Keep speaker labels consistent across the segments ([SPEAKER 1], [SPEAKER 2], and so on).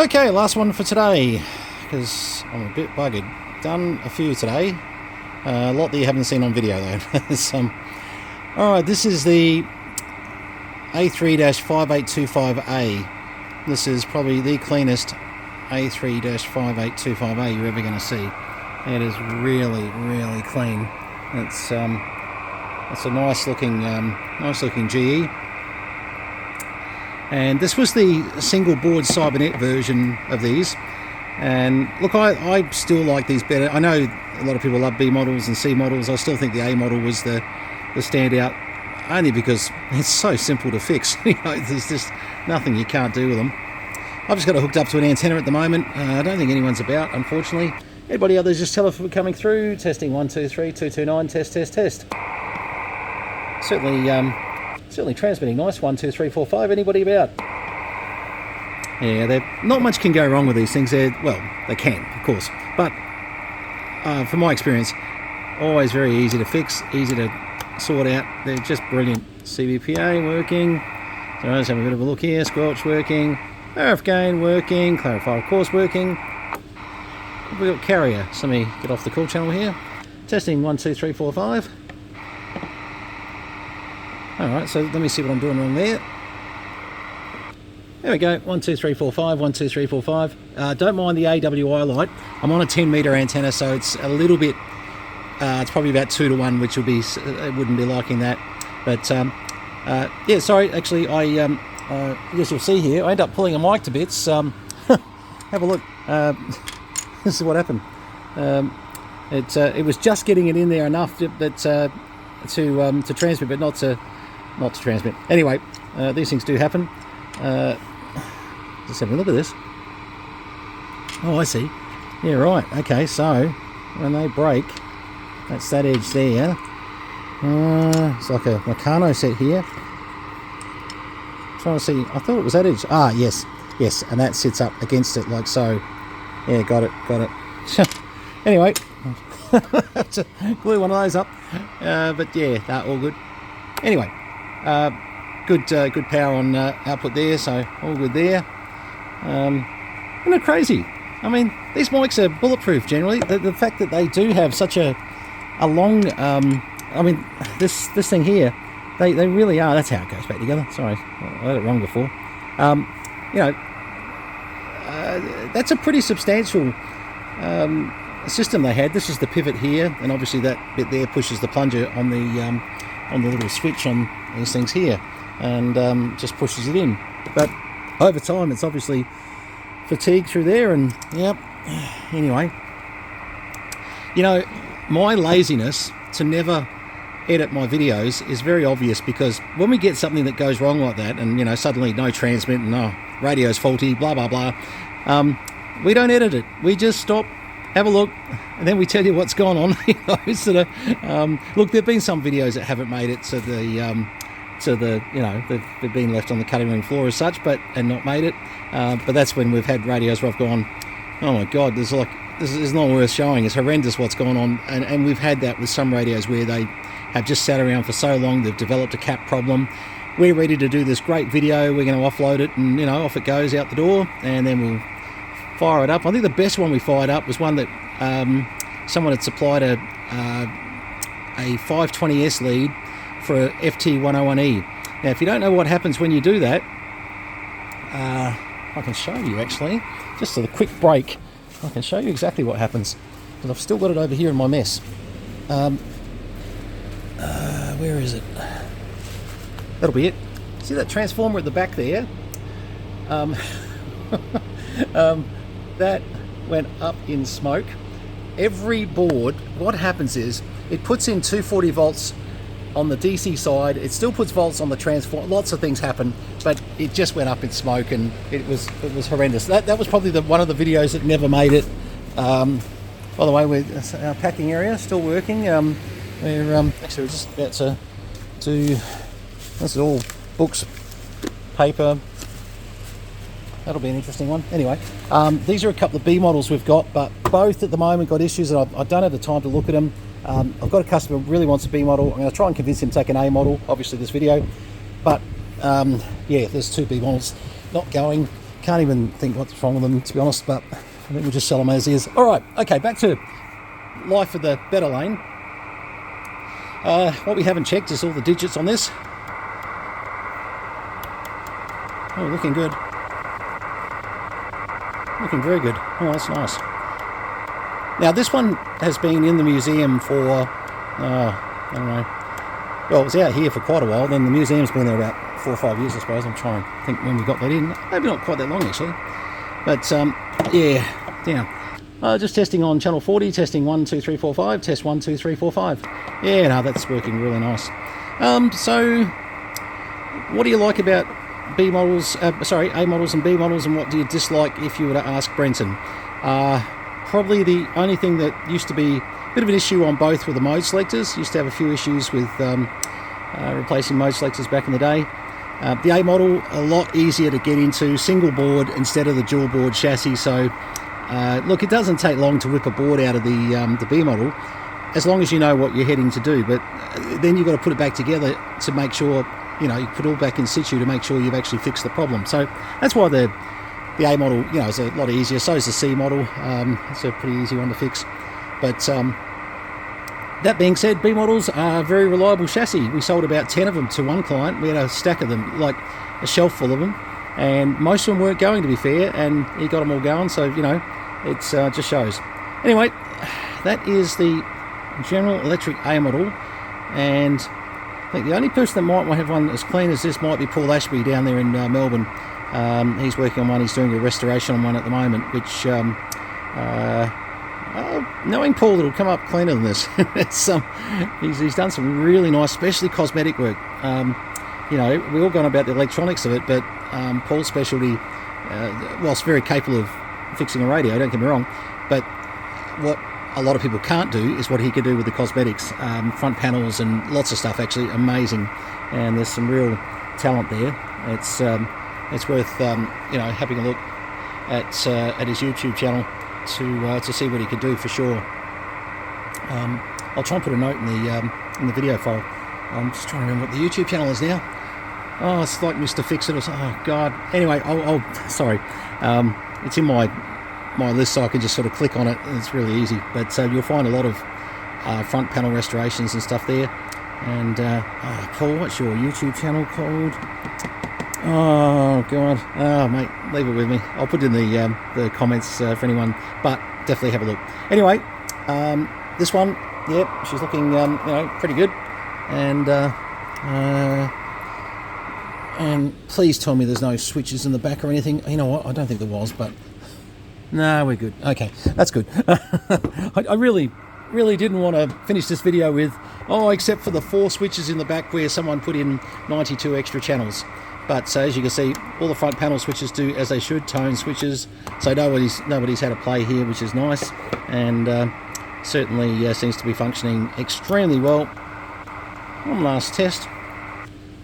[SPEAKER 1] Okay, last one for today, because I'm a bit buggered. Done a few today, a lot that you haven't seen on video though. Alright, this is the A3-5825A. This is probably the cleanest A3-5825A you're ever going to see. It is really, really clean. It's a nice looking GE. And this was the single board Cybernet version of these. And look, I still like these better. I know a lot of people love B models and C models. I still think the A model was the standout, only because it's so simple to fix. You know, there's just nothing you can't do with them. I've just got it hooked up to an antenna at the moment. I don't think anyone's about, unfortunately. Anybody others, just tell us if we're coming through. Testing 1 2 3 229. Test. Certainly transmitting nice. 1 2 3 4 5. Anybody about? Yeah, not much can go wrong with these things. Well, they can, of course, but from my experience, always very easy to fix, easy to sort out. They're just brilliant. CVPA working. So let's have a bit of a look here. Squelch working. RF gain working. Clarify of course working. We've got carrier. So let me get off the call channel here. Testing 1 2 3 4 5. Alright, so let me see what I'm doing wrong there. There we go, 1 2 3 4 5, 1 2 3 4 5. Don't mind the AWI light. I'm on a 10 meter antenna, so it's a little bit, it's probably about 2 to 1, which would be, it wouldn't be liking that. But yeah, sorry, actually, as you'll see here, I end up pulling a mic to bits. Have a look. This is what happened. It was just getting it in there enough to transmit, but not to transmit. Anyway, these things do happen. Just have a look at this. Oh, I see. Yeah, right. Okay, so when they break, that's that edge there. It's like a Meccano set here. Trying to see. I thought it was that edge. Ah, yes, and that sits up against it like so. Yeah, got it. Anyway, have to glue one of those up. But yeah, all good. Anyway, good power on output there, so all good there. Isn't it crazy? I mean, these mics are bulletproof generally. The fact that they do have such a long, I mean, this thing here, they really are. That's how it goes back together. Sorry, I had it wrong before. You know, that's a pretty substantial system they had. This is the pivot here, and obviously that bit there pushes the plunger on the little switch on these things here, and just pushes it in. But over time, it's obviously fatigued through there, and yep. Anyway, you know, my laziness to never edit my videos is very obvious, because when we get something that goes wrong like that, and you know, suddenly no transmit, and radio's faulty, blah blah blah, we don't edit it. We just stop, have a look, and then we tell you what's gone on. You know, sort of. Look, there've been some videos that haven't made it to the you know, they've been left on the cutting room floor as such, and not made it. But that's when we've had radios where I've gone, oh my god, this is not worth showing. It's horrendous what's gone on, and we've had that with some radios where they have just sat around for so long, they've developed a cap problem. We're ready to do this great video, we're going to offload it, and you know, off it goes out the door, and then we'll fire it up. I think the best one we fired up was one that someone had supplied a 520S lead for a FT101E. Now, if you don't know what happens when you do that, I can show you actually, just a quick break. I can show you exactly what happens, because I've still got it over here in my mess. Where is it? That'll be it. See that transformer at the back there? That went up in smoke. Every board, what happens is it puts in 240 volts on the DC side. It still puts volts on the transformer. Lots of things happen, but it just went up in smoke, and it was horrendous. That was probably one of the videos that never made it. By the way, our packing area still working. We're actually just about to do. This is all books, paper. That'll be an interesting one. Anyway, these are a couple of B models we've got, but both at the moment got issues, and I don't have the time to look at them. I've got a customer who really wants a B model. I'm going to try and convince him to take an A model, obviously this video. But yeah, there's two B models not going. Can't even think what's wrong with them, to be honest, but I think we'll just sell them as is. All right, okay, back to life of the better lane. What we haven't checked is all the digits on this. Oh, looking good. Looking very good. Oh, that's nice. Now, this one has been in the museum for, I don't know. Well, it was out here for quite a while. Then the museum's been there about 4 or 5 years, I suppose. I'm trying to think when we got that in. Maybe not quite that long, actually. But, yeah, just testing on channel 40, testing 1, 2, 3, 4, 5, test 1, 2, 3, 4, 5. Yeah, no, that's working really nice. So, what do you like about A models and B models, and what do you dislike if you were to ask Brenton? Probably the only thing that used to be a bit of an issue on both were the mode selectors. Used to have a few issues with replacing mode selectors back in the day. The A model, a lot easier to get into, single board instead of the dual board chassis. So, look, it doesn't take long to whip a board out of the B model, as long as you know what you're heading to do. But then you've got to put it back together to make sure, you put it all back in situ to make sure you've actually fixed the problem. So that's why the A model, is a lot easier. So is the C model. It's a pretty easy one to fix. But that being said, B models are a very reliable chassis. We sold about 10 of them to one client. We had a stack of them, like a shelf full of them, and most of them weren't going, to be fair, and he got them all going. So, it just shows. Anyway, that is the General Electric A model, and I think the only person that might have one as clean as this might be Paul Ashby down there in Melbourne. He's working on one. He's doing a restoration on one at the moment, which, knowing Paul, it'll come up cleaner than this. He's done some really nice, especially cosmetic work. We're all gone about the electronics of it, but Paul's specialty, whilst very capable of fixing a radio, don't get me wrong, but what a lot of people can't do is what he could do with the cosmetics, front panels and lots of stuff. Actually amazing, and there's some real talent there. It's worth having a look at his YouTube channel to see what he could do for sure. I'll try and put a note in the video file. I'm just trying to remember what the YouTube channel is now. Oh, it's like Mr. Fix It or something. Oh God. Anyway, sorry. It's in my list, so I can just sort of click on it. It's really easy. But you'll find a lot of front panel restorations and stuff there. And Paul, what's your YouTube channel called? Oh God. Oh mate, leave it with me. I'll put it in the comments for anyone. But definitely have a look. Anyway, this one, yep, she's looking pretty good. And please tell me there's no switches in the back or anything. You know what? I don't think there was, but no, we're good. Okay, that's good. I really didn't want to finish this video with, except for the 4 switches in the back where someone put in 92 extra channels. But as you can see, all the front panel switches do as they should, tone switches. So nobody's had a play here, which is nice, and certainly seems to be functioning extremely well. One last test.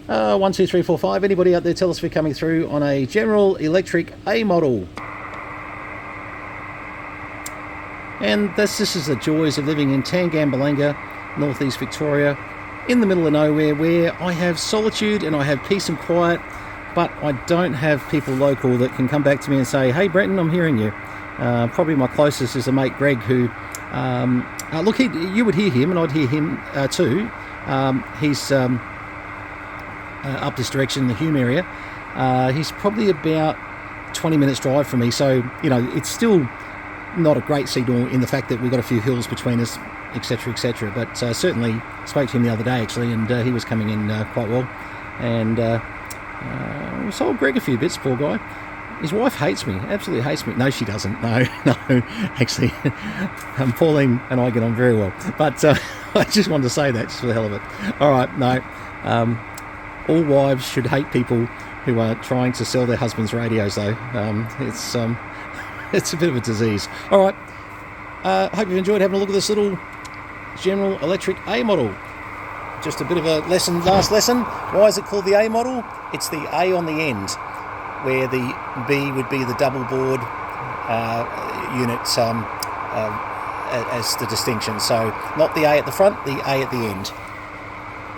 [SPEAKER 1] 1, 2, 3, 4, 5. Anybody out there, tell us if we're coming through on a General Electric A model. And this is the joys of living in Tangambalanga, northeast Victoria, in the middle of nowhere, where I have solitude and I have peace and quiet, but I don't have people local that can come back to me and say, "Hey Brenton, I'm hearing you." Probably my closest is a mate Greg, who look, you would hear him and I'd hear him too. He's up this direction in the Hume area. He's probably about 20 minutes drive from me, so it's still not a great signal in the fact that we've got a few hills between us, etc, etc, but certainly spoke to him the other day actually, and he was coming in quite well, and sold Greg a few bits, poor guy. His wife hates me, absolutely hates me. No, she doesn't. No, actually, Pauline and I get on very well, but I just wanted to say that just for the hell of it. All right, no, all wives should hate people who are trying to sell their husbands radios, though. It's a bit of a disease. All right, hope you've enjoyed having a look at this little General Electric A model. Just a bit of a last lesson. Why is it called the A model? It's the A on the end, where the B would be the double board unit as the distinction. So not the A at the front, the A at the end.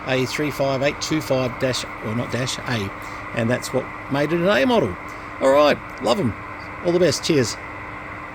[SPEAKER 1] A35825 dash, or not dash, A. And that's what made it an A model. All right, love them. All the best. Cheers.